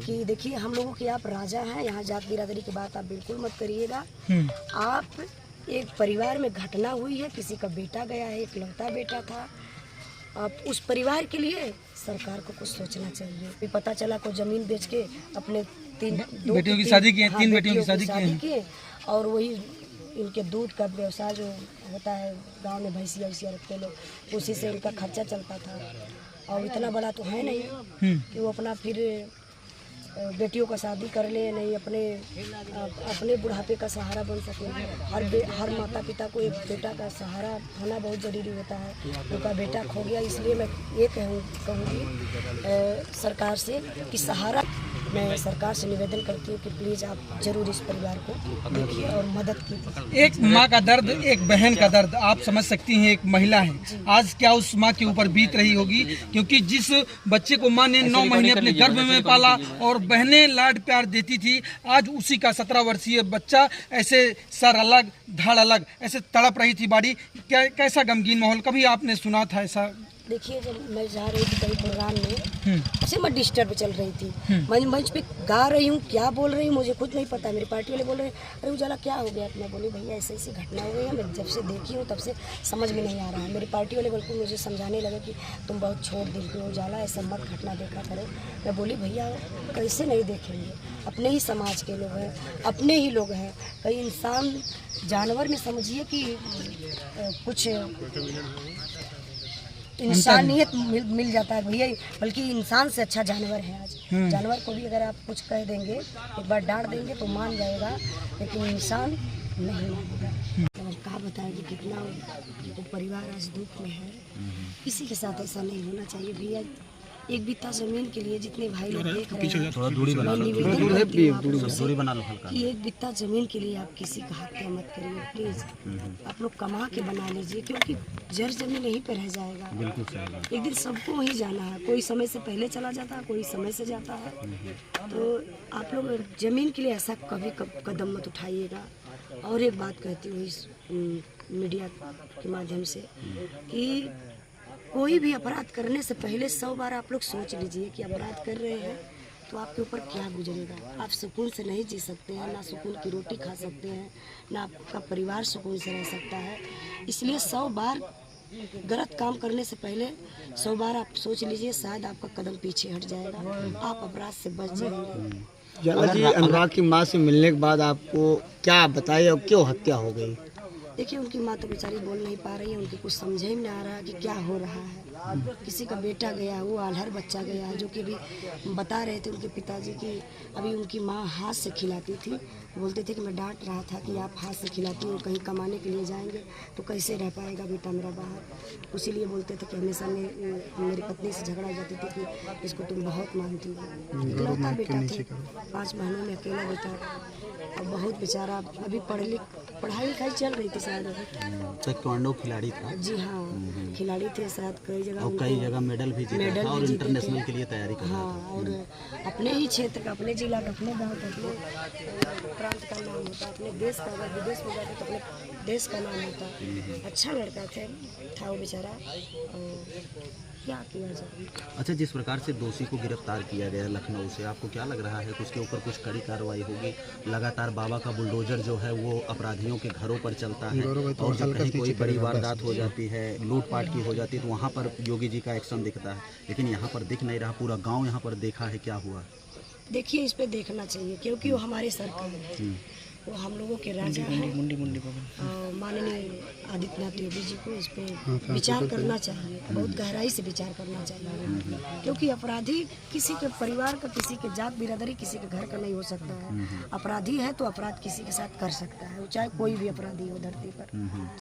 कि देखिए हम लोगों के आप राजा हैं, यहाँ जात बिरादरी की बात आप बिल्कुल मत करिएगा। आप एक परिवार में घटना हुई है, किसी का बेटा गया है, एक लड़का बेटा था। अब उस परिवार के लिए सरकार को कुछ सोचना चाहिए। फिर पता चला को जमीन बेच के अपने तीन बेटियों की शादी की है, 3 बेटियों की शादी की और वही इनके दूध का व्यवसाय जो होता है गांव में, भैंसिया वैसिया रखते लोग, उसी से इनका खर्चा चलता था। और इतना बड़ा तो है नहीं कि वो अपना फिर बेटियों का शादी कर ले, नहीं अपने बुढ़ापे का सहारा बन सके। हर माता पिता को एक बेटा का सहारा होना बहुत ज़रूरी होता है। उनका बेटा खो गया, इसलिए मैं ये कहूँगी सरकार से कि सहारा, मैं सरकार से निवेदन करती हूँ कि प्लीज़ आप जरूर इस परिवार को देखिए और मदद कीजिए। एक माँ का दर्द, एक बहन का दर्द आप समझ सकती हैं। एक महिला है, आज क्या उस माँ के ऊपर बीत रही होगी, क्योंकि जिस बच्चे को माँ ने 9 महीने अपने गर्भ में पाला और बहनें लाड प्यार देती थी, आज उसी का 17 वर्षीय बच्चा ऐसे सर अलग धड़ अलग ऐसे तड़प रही थी बाड़ी। क्या कैसा गमगीन माहौल, कभी आपने सुना था ऐसा? देखिए जब मैं जा रही थी कहीं प्रोग्राम में, ऐसे मैं डिस्टर्ब चल रही थी, मंच पे गा रही हूँ, क्या बोल रही हूँ मुझे खुद नहीं पता। मेरी पार्टी वाले बोल रहे हैं अरे उजाला क्या हो गया? मैं बोली भैया ऐसी ऐसी घटना हो गई है, मैं जब से देखी हूँ तब से समझ में नहीं आ रहा है। मेरी पार्टी वाले बिल्कुल मुझे समझाने लगे कि तुम बहुत छोट दिल के हो उजाला, ऐसा मत घटना देखा करो। मैं बोली भैया कैसे नहीं देखेंगे, अपने ही समाज के लोग हैं, अपने ही लोग हैं। कई इंसान जानवर में समझिए कि कुछ इंसानियत मिल जाता है भैया, बल्कि इंसान से अच्छा जानवर है आज। जानवर को भी अगर आप कुछ कह देंगे, एक बार डांट देंगे तो मान जाएगा, लेकिन इंसान नहीं मानेगा। और कहा बताया कि कितना वो परिवार आज दुख में है। किसी के साथ ऐसा नहीं होना चाहिए भैया। एक बित्ता जमीन के लिए जितने भाई लोग देख रहे हैं, थोड़ा दूरी बना लो कि एक बित्ता जमीन के लिए आप किसी का हत्या मत करिए प्लीज। आप लोग कमा के बना लीजिए, क्योंकि जर जमीन यहीं पे रह जाएगा। एक दिन सबको वहीं जाना है, कोई समय से पहले चला जाता है, कोई समय से जाता है। तो आप लोग जमीन के लिए ऐसा कभी कदम मत उठाइएगा। और एक बात कहती हूँ इस मीडिया के माध्यम से कि कोई भी अपराध करने से पहले 100 बार आप लोग सोच लीजिए कि अपराध कर रहे हैं तो आपके ऊपर क्या गुजरेगा। आप सुकून से नहीं जी सकते हैं, ना सुकून की रोटी खा सकते हैं, ना आपका परिवार सुकून से रह सकता है। इसलिए 100 बार गलत काम करने से पहले 100 बार आप सोच लीजिए, शायद आपका कदम पीछे हट जाएगा, आप अपराध से बच जाएंगे। अनुराग की माँ से मिलने के बाद आपको क्या बताया और क्यों हत्या हो गई? देखिए उनकी माँ तो बेचारी बोल नहीं पा रही है, उनकी कुछ समझ ही नहीं आ रहा है कि क्या हो रहा है। किसी का बेटा गया, वो आल्हर बच्चा गया, जो कि अभी बता रहे थे उनके पिताजी की अभी उनकी माँ हाथ से खिलाती थी। बोलते थे कि मैं डांट रहा था कि आप हाथ से खिलाती हो, कहीं कमाने के लिए जाएंगे तो कैसे रह पाएगा बेटा मेरा बाहर। इसीलिए बोलते थे कि हमेशा मेरी पत्नी से झगड़ा हो जाती थी कि इसको तुम बहुत मानती हो। इकलौता बेटा थे, 5 महीनों में अकेला बेटा, और बहुत बेचारा अभी पढ़ाई लिखाई चल रही थी शायद। ताइक्वांडो खिलाड़ी था। जी हाँ, खिलाड़ी थे शायद, कई जगह मेडल भी जीता था और इंटरनेशनल के लिए तैयारी कर रहा था। हाँ, और अपने ही क्षेत्र का, अपने जिला का, अपने गाँव का, अपने प्रांत का नाम होता, अपने देश का। अगर विदेश में जाते तो अपने देश का नाम होता। अच्छा लड़का था वो बेचारा, क्या किया जाए। अच्छा, जिस प्रकार से दोषी को गिरफ्तार किया गया लखनऊ से, आपको क्या लग रहा है कि उसके ऊपर कुछ कड़ी कार्रवाई होगी? लगातार बाबा का बुलडोजर जो है वो अपराधियों के घरों पर चलता है, और जब कहीं कोई बड़ी वारदात हो जाती है, लूटपाट की हो जाती है, तो वहाँ पर योगी जी का एक्शन दिखता है, लेकिन यहाँ पर दिख नहीं रहा। पूरा गाँव यहाँ पर देखा है, क्या हुआ? देखिए इस पे देखना चाहिए, क्योंकि वो हमारे सरकार है, वो हम लोगों के राजा हैं। माननीय आदित्यनाथ योगी जी को इस पे विचार करना चाहिए, बहुत गहराई से विचार करना चाहिए, क्योंकि अपराधी किसी के परिवार का, किसी के जात बिरादरी, किसी के घर का नहीं हो सकता है। अपराधी है तो अपराध किसी के साथ कर सकता है, चाहे कोई भी अपराधी हो धरती पर।